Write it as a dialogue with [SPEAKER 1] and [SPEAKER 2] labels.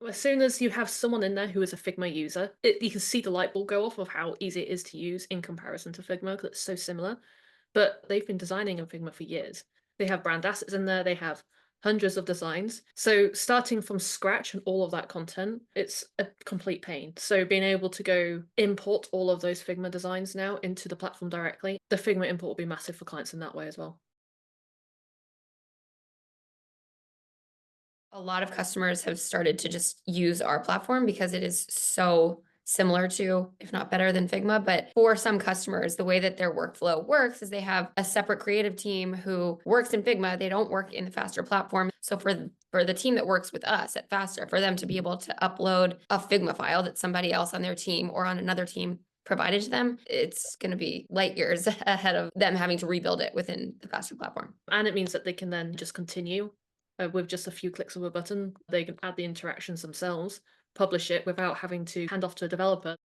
[SPEAKER 1] As soon as you have someone in there who is a Figma user, you can see the light bulb go off of how easy it is to use in comparison to Figma because it's so similar. But they've been designing in Figma for years. They have brand assets in there, they have hundreds of designs. So starting from scratch and all of that content, it's a complete pain. So being able to go import all of those Figma designs now into the platform directly, the Figma import will be massive for clients in that way as well.
[SPEAKER 2] A lot of customers have started to just use our platform because it is so similar to, if not better than Figma. But for some customers, the way that their workflow works is they have a separate creative team who works in Figma. They don't work in the Fastr platform. So for the team that works with us at Fastr, for them to be able to upload a Figma file that somebody else on their team or on another team provided to them, it's going to be light years ahead of them having to rebuild it within the Fastr platform.
[SPEAKER 1] And it means that they can then just continue with just a few clicks of a button. They can add the interactions themselves, publish it without having to hand off to a developer.